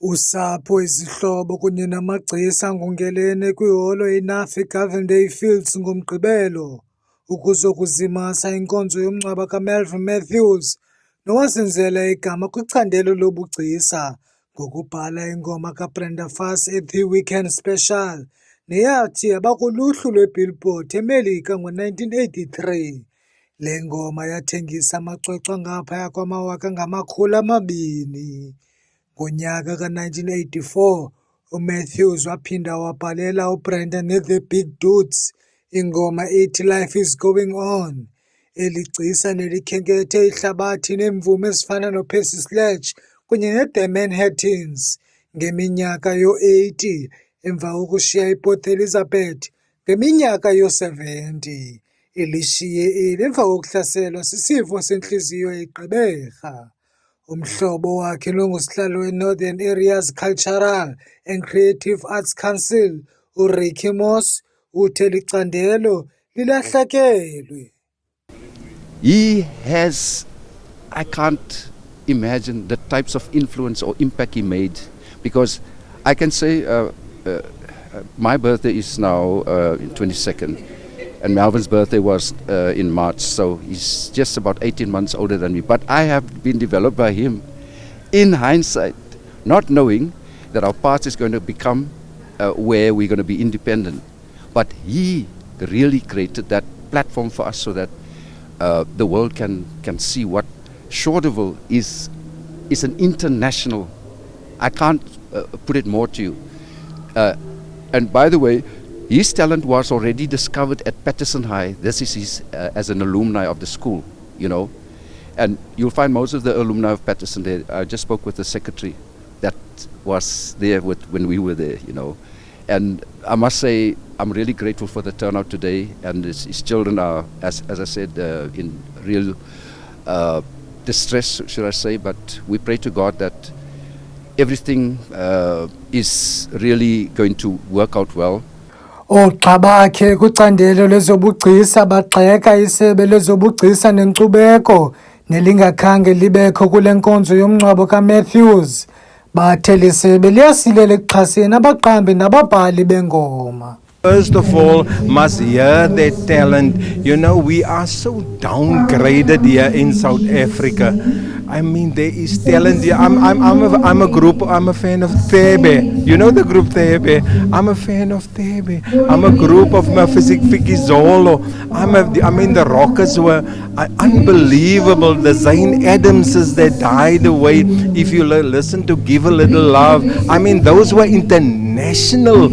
Usapho, izihlobo kunye namagcisa ngungelene kwiholo eNafi Governday Fields ngoMgqibelo ukuzokuzimasa inkonzo yomngcwabo kaMelvin Matthews nowasenzela igama kwicandelo lobugcisa ngokubhala ingoma kaBrenda Fassie eThe Weekend Special neyathi yaba kuluhlu lweBillboard eMelika ngo-1983. Le ngoma yathengisa amacwecwe angaphaya kwama-200,000. Ngonyaka ka-1984, uMatthews waphinda wabhalela uBrenda neThe Big Dudes ingoma ethi Life is Going On, eli gcisa nelikhenkethe ihlabathi neemvumi ezifana noPercy Sledge kunye neThe Manhattans ngeminyaka yo-80 emva kokushiya iPort Elizabeth ngeminyaka yo-70. Ilishiye eli emva kokuhlaselwa sisifo sentliziyo eGqeberha. Umhlobo wakhe longusihlalo weNorthern Areas Cultural and Creative Arts Council, uRicky Moss, uthe licandelo lilahlekelwe. I can't imagine the types of influence or impact he made, because I can say my birthday is now 22nd. And Melvin's birthday was in March, so he's just about 18 months older than me. But I have been developed by him in hindsight, not knowing that our path is going to become where we're going to be independent. But he really created that platform for us so that the world can see what Shorterville is an international. I can't put it more to you. And by the way, his talent was already discovered at Patterson High. This is his as an alumni of the school, you know. And you'll find most of the alumni of Patterson there. I just spoke with the secretary that was there when we were there, you know. And I must say, I'm really grateful for the turnout today. And his children are, as I said, in real distress, should I say. But we pray to God that everything is really going to work out well. Oogxa bakhe kwicandelo lezobugcisa bagxeka isebe lezobugcisa nenkcubeko nelingakhange libekho kule nkonzo yomngcwabo kaMatthews. Bathe lisebe liyasilela ekuxhaseni abaqambi nababhali bengoma. First of all, must hear their talent. You know, we are so downgraded here in South Africa. I mean, there is talent here. I'm a fan of Thebe. You know the group Thebe? I'm a fan of Thebe. I'm a group of Fiki Zolo. The rockers were unbelievable. The Zane Adamses that died away. If you listen to Give a Little Love, I mean, those were international.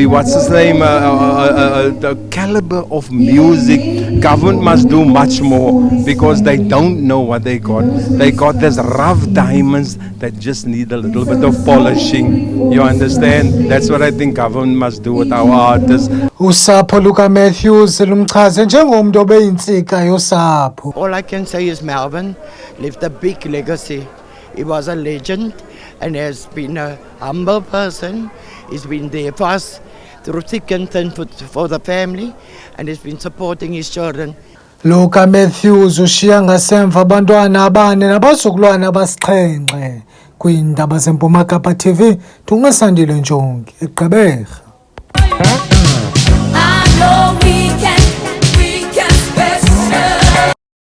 What's his name? The caliber of music. Government must do much more because they don't know what they got. They got these rough diamonds that just need a little bit of polishing. You understand? That's what I think government must do with our artists. Usapho luka Matthews lumchaze njengomntu obeyintsika yosapho. All I can say is Melvin left a big legacy. He was a legend and has been a humble person. He's been there for us through thick and thin for the family, and he's been supporting his children. Luka Matthews ushiya ngasemva abantwana abane nabazukulwana abasixhenxe. Kwiindaba zeMpuma Kapa TV, Tungasandile Njongi, eGqeberha.